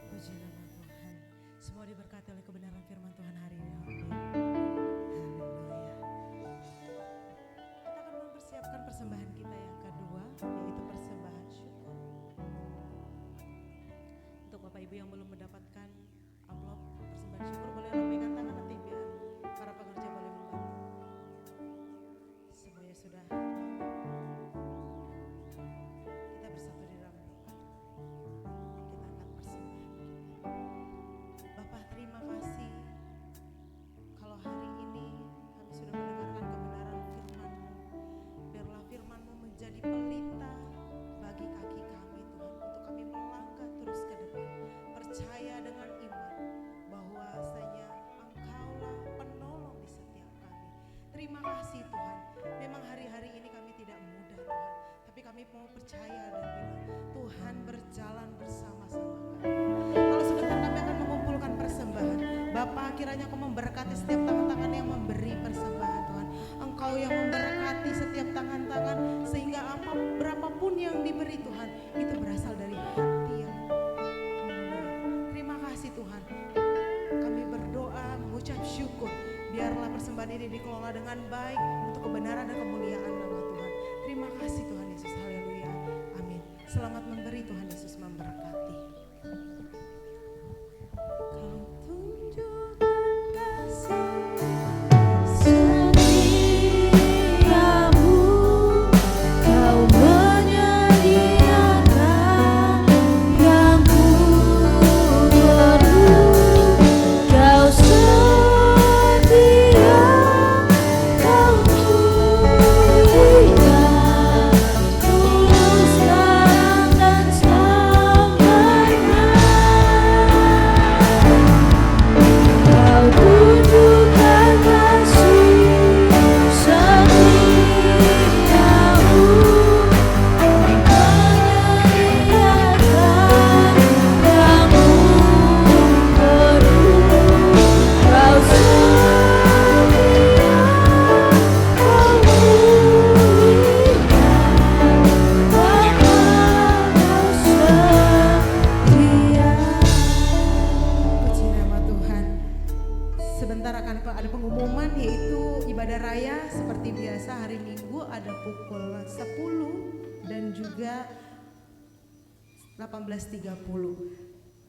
Puji nama Tuhan. Semua diberkati oleh kebenaran firman Tuhan hari ini. Haleluya. Kita akan mempersiapkan persembahan kita yang kedua, yaitu persembahan syukur. Untuk Bapak Ibu yang belum mendapatkan amplop persembahan syukur, boleh lambaikan tangan nanti biar para pekerja boleh membantu. Semuanya sudah. Kita bersatu di dalam doa. Kita angkat persembahan kita. Bapak, terima kasih kalau hari ini kami sudah mendengarkan kebenaran firman-Mu. Biarlah firman-Mu menjadi pelita bagi kaki kami Tuhan, untuk kami melangkah terus ke depan, percaya dengan iman bahwasanya Engkaulah penolong di setiap kami. Terima kasih Tuhan. Memang hari-hari ini kami tidak mudah Tuhan, tapi kami mau percaya dan bilang Tuhan berjalan bersama-sama kami. Kalau sebentar kami akan mengumpulkan persembahan, Bapak kiranya Engkau memberkati setiap tangan-tangan yang memberi persembahan Tuhan. Engkau yang memberkati setiap tangan-tangan sehingga berapapun yang diberi Tuhan itu berasal dari hati yang mulia. Terima kasih Tuhan. Kami berdoa mengucap syukur. Biarlah persembahan ini dikelola dengan baik untuk kebenaran dan kemuliaan nama Tuhan. Terima kasih Tuhan Yesus. Haleluya. Amin. Selamat memberi, Tuhan Yesus memberkati. Kau tunjukkan kasih setiamu, kau menyediakan yang ku perlu, kau setia, kau tuliskan tuluskan biasa hari Minggu ada pukul 10 dan juga 18.30.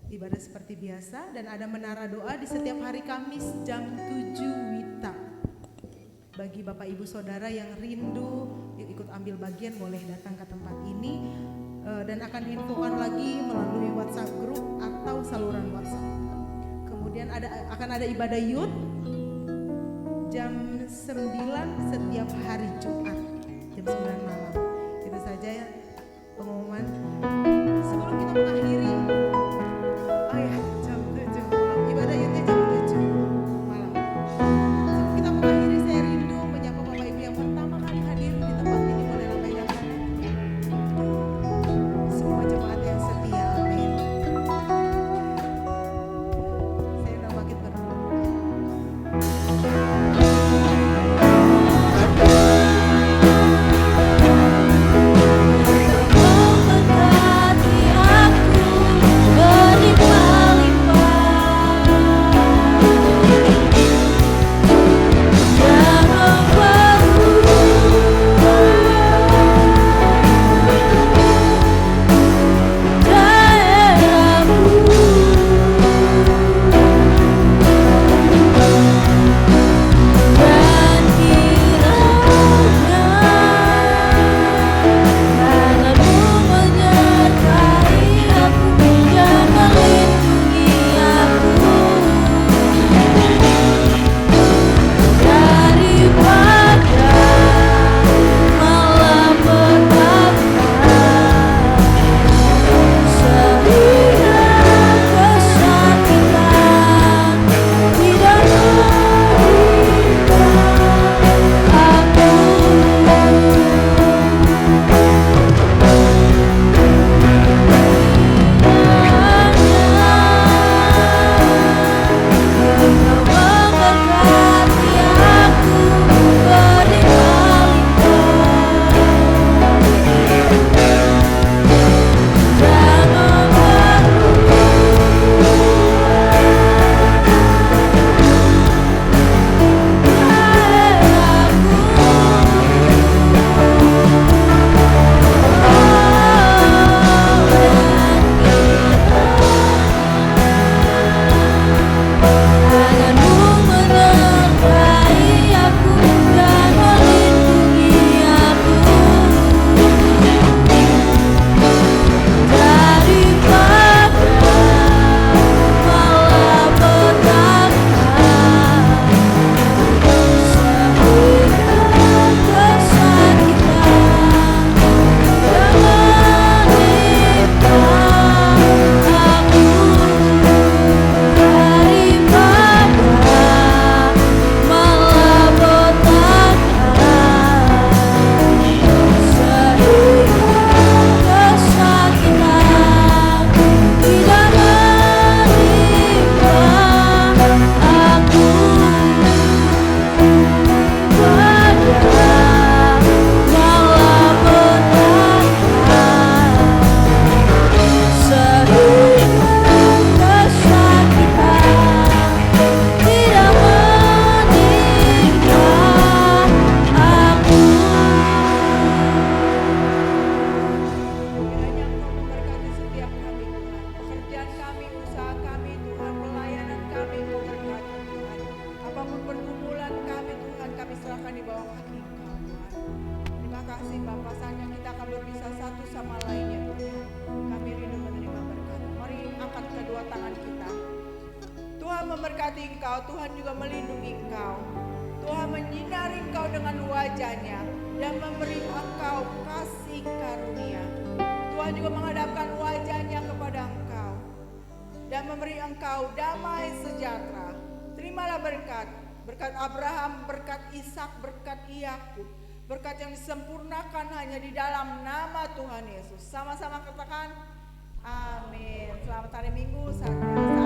Ibadah seperti biasa dan ada menara doa di setiap hari Kamis jam 7 WITA. Bagi Bapak Ibu Saudara yang rindu ikut ambil bagian boleh datang ke tempat ini dan akan diinfokan lagi melalui WhatsApp grup atau saluran WhatsApp. Kemudian akan ada ibadah youth jam 9 setiap hari Jumat jam 9 malam. Itu saja ya pengumuman. Sebelum kita mengakhiri, oh ya jam 7 malam, ibadah youthnya jam 7 malam. Sebelum kita mengakhiri, saya rindu menyapa Bapak Ibu yang pertama kali hadir di tempat ini. Boleh lambaikan tangan. Semua jemaat yang setia, amin. Saya udah bangkit berdua. memberkati engkau, Tuhan juga melindungi engkau. Tuhan menyinari engkau dengan wajah-Nya dan memberi engkau kasih karunia. Tuhan juga menghadapkan wajah-Nya kepada engkau dan memberi engkau damai sejahtera. Terimalah berkat, berkat Abraham, berkat Ishak, berkat Yakub, berkat yang disempurnakan hanya di dalam nama Tuhan Yesus. Sama-sama katakan amin. Selamat hari Minggu, saatnya